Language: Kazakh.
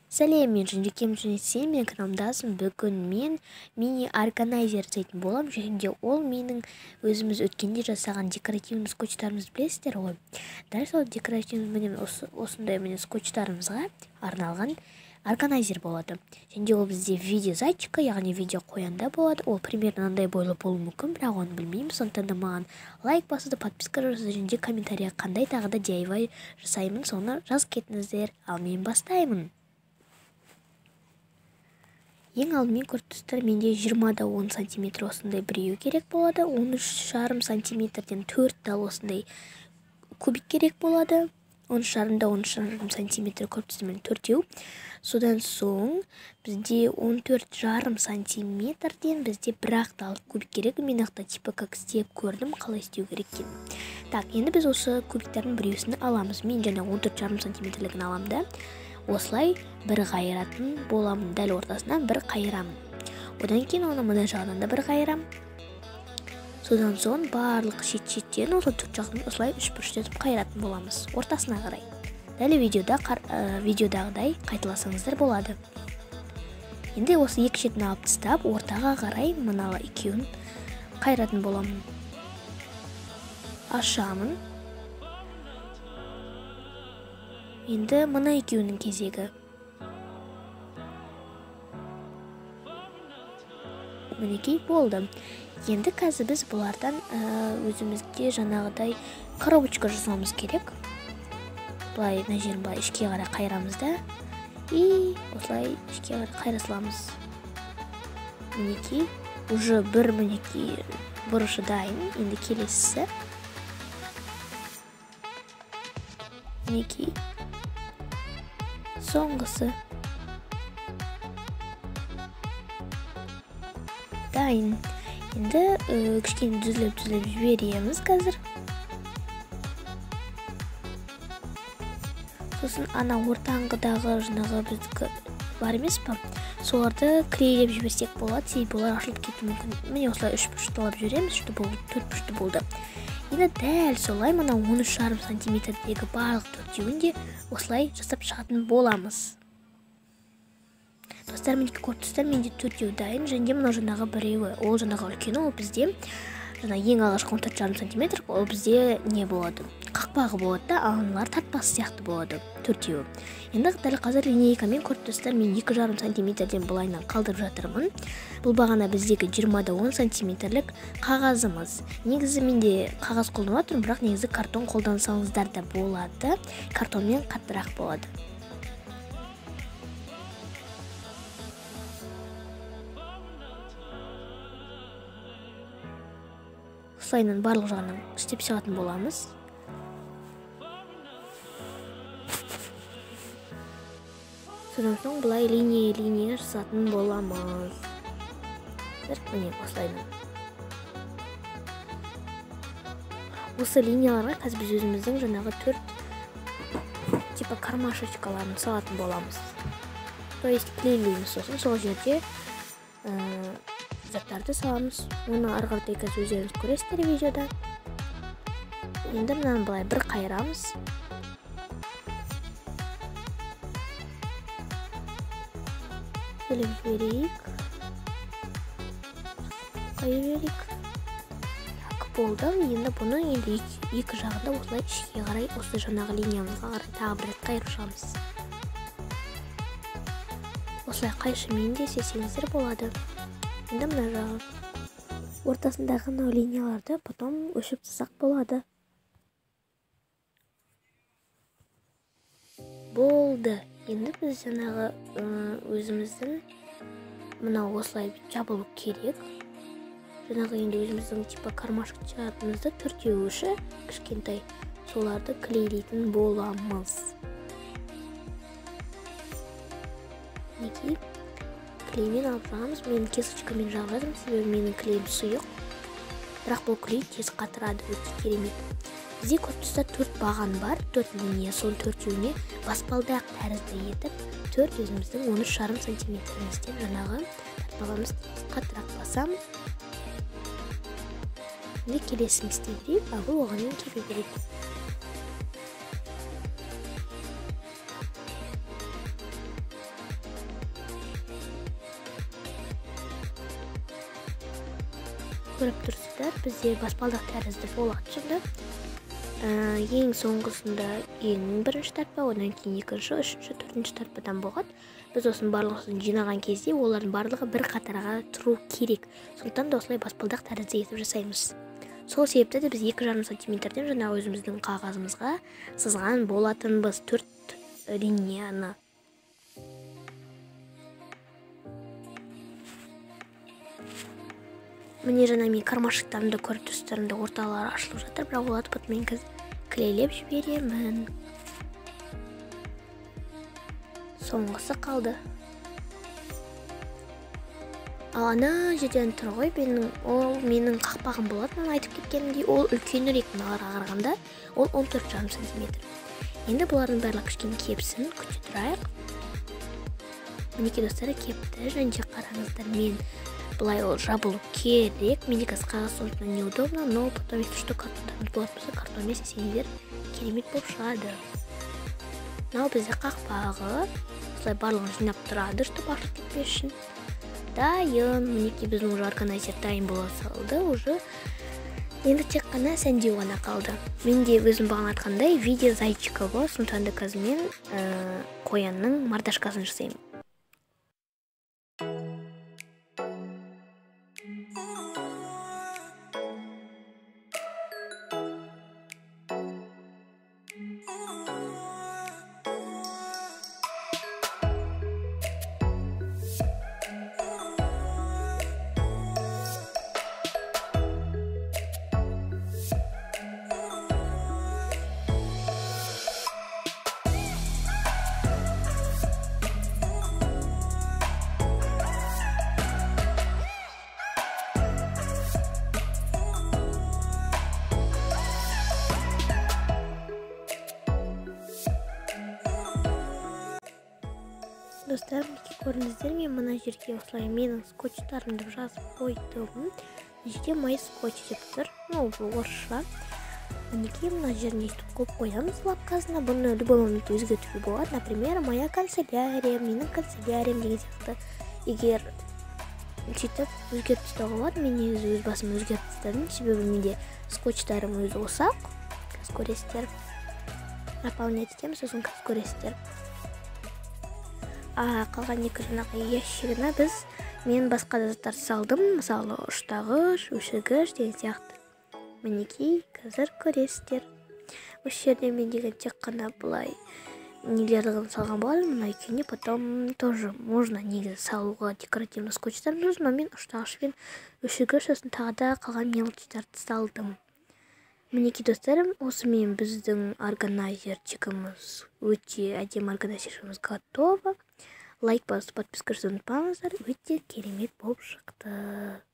Сәлем, мен Жөнекем және сен менің каналымдасың. Бүгін мен мини-органайзер жасайтын болам, және ол менің өзіміз өткенде жасаған декоративный скотчтарымыз білесіздер ғой. Дәл сол декоративный осындай міне скотчтарымызға арналған органайзер болады. Және ол бізде видео зайчика, яғни видео қоянда болады. Ол примерно мынандай бойлы болуы мүмкін, бірақ оны білмеймін. Сондықтан да маған лайк басуды, подписка жасауды және комментария қандай тағы да DIY жасаймын, соны жазып кетіңіздер. Ал мен бастаймын. Ең алдымен көріп тұрсыздар, менде 20-10 см осындай біреу керек болады. 13,5 см-ден 4 дал осындай кубик керек болады. 13,5 см көріп тұрсыздар, төртеу. Содан соң бізде 14,5 см-ден бізде бір-ақ дал кубик керек. Мен ақта типа как істеп көрдім, қалай істеу керек екен. Так, енді біз осы кубиктердің біреусін аламыз. Мен жаңа 14,5 см-лігін аламын да. Осылай бір қайыратын боламын, дәл ортасынан бір қайырамын. Одан кейін оны мына жағынан да бір қайырам. Содан соң барлық шет-шеттен осы төрт жағын осылай үшбұрыштетіп қайыратын боламыз, ортасына қарай. Дәл видеодағыдай қайталасаңыздар болады. Енді осы екі шетін алып тастап, ортаға қарай мыналы екеуін қайыратын боламын. Ашамын. Енді мына екеуінің кезегі. Мінекей болды. Енді қазір біз бұлардан өзімізге жаңағыдай коробочка жасауымыз керек. Бұлай мына жерін былай ішке қарай қайырамыз да. И осылай ішке қарай қайыра саламыз. Мінекей уже бір мінекей бұрышы дайын. Енді келесісі. Мінекей соңғысы дайын. Енді кішкене дүзіліп жібереміз қазір. Сосын ана ортаңғыдағы жаңағы біздікі бар емес па? Соларды клейлеп жіберсек болады, себебі олар ашылып кетуі мүмкін. Міне осылай 3 бұрышталап жібереміз, 4 бұрышты болды. Енді дәл солай мына 13,5 см-дегі барлық төртеуінде осылай жасап шығатын боламыз. Достар, менде көріп тұрсыздар, менде төртеу дайын, және мына жаңағы біреуі, ол жаңағы үлкені, ол бізде жаңа ең алғашқы 14,5 см, ол бізде не болады? Қақпағы болады да, аналар тартпасы сияқты болады, төртеуі. Енді дәл қазір линейкамен көріп тұрсыздар, мен 2,5 см-ден былайынан қалдырып жатырмын. Бұл бағана біздегі 20-10 см-лік қағазымыз. Негізі менде қағаз қолданып жатырмын, бірақ негізі картон қолдансаңыздар да болады. Картонмен қаттырақ болады. Осылайынан барлық жағынан істеп шығатын боламыз. Содан соң бұлай линия жасатын боламыз. Міне осылайынан. Осы линияларға қазір біз өзіміздің жаңағы төрт типа кармашечкаларын салатын боламыз. То есть клейлейміз, сосын сол жерде заттарды саламыз. Оны арғардай қазір өздеріңіз көресіздер видеода. Енді мынаны былай бір қайырамыз. Бөліп жіберейік. Қайыр жіберейік. Так, болды. Енді бұны екі жағында осылай ішке қарай, осы жаңағы линиямызға қарай тағы бір рет қайырып шығамыз. Осылай қайшымен де сесеңіздер болады. Енді мына жағы. Ортасындағы линияларды потом өшіп тастасақ болады. Болды. Енді біз жаңағы өзіміздің мына осылай жабылу керек. Жаңағы енді өзіміздің типа кармашкаларымызды төртеуі кішкентай соларды клейлейтін боламыз. Неге? Клеймен алып жағамыз. Мен кесочкамен жағып жатырмын, себебі менің клейм сұйық. Бірақ бұл клей тез қатырады, өте керемет. Бізде көріп тұрсыздар 4 баған бар, 4 линия, сол төртеуіне баспалдақ тәрізді етіп, 4 өзіміздің 13,5 см-ден жаңағы тартпағымыз қатырақ басамыз. Енді келесін істейік, бұл оғанмен кепе береді. көріп тұрсыздар, бізде баспалдақ тәрізді болады шынды. Ең соңғысында ең бірінші тартпа, одан кейін екінші, үшінші, төртінші тартпадан болады. Біз осының барлығын жинаған кезде олардың барлығы бір қатарға тұру керек. Сондықтан да осылай баспалдақ тәрізді етіп жасаймыз. Сол себепті де біз 2,5 сантиметрден жаңа өзіміздің қағазымызға сызған болатынбыз 4 линияны. Міне жаңа мен кармашықтарымды көріп тұрсыздар, орталары ашылып жатыр, бірақ оларды потом мен клейлеп жіберемін. Соңғысы қалды. Ал ана жерден тұр ғой, ол менің қақпағым болады, мен айтып кеткенімдей, ол үлкенірек мыналарға қарағанда, ол 14,5 сантиметр. Енді бұлардың барлығы кішкене кепсін, күте тұрайық. Мінекей достары кепті, және қараңыздар, мен былай ол жабылу керек. Менде қазір қағаз сондықтан неудобно, но потом если что картондарымыз болады болса, картонмен сесеңіздер керемет болып шығады. Мынау бізде қақпағы, осылай барлығын жинап тұрады, чтобы ашылып кетпес үшін. Дайын, мінекей біздің уже органайзер дайын бола салды, уже енді тек қана сәндеу ғана қалды. Менде өзім бағана айтқандай видео зайчика бар, сондықтан да қазір мен қоянның мордашкасын жасаймын. Достар, көрдіңіздер, мен мына жерге осылай менің скотчтарымды жазып қойдым. Мына жерде май скотч деп тұр, бұл орысша. Мінекей мына жеріне өйтіп қойып қоямыз лапкасына. Бұны любой момент өзгертуге болады. Например, моя канцелярия, менің канцеляриям деген сияқты. Егер сөйтіп өзгертіп тастауға болады, мен өз басым өзгертіп тастадым, себебі менде скотчтарым өзі ұсақ. Қазір көресіздер. Наполнять етеміз, сосын қазір көресіздер. Қалған екі жаңағы ящигіне мен басқа да заттар салдым, мысалы ұштағыш, өшігіш деген сияқты. Мінекей қазір көресіздер. Осы жерде мен деген тек қана бұлай нелерді салған болдым, мына екеуіне потом тоже можно негізі салуға декоративный скотчтар нужен, но мен ұштағыш пен өшігіш, сосын тағы да қалған мелочтарды салдым. Мінекей достарым, осымен біздің органайзерчигіміз өте әдемі органайзерчигіміз готово. Лайк басып, подписка жасауды ұмытпаңыздар, өте керемет болып шықты.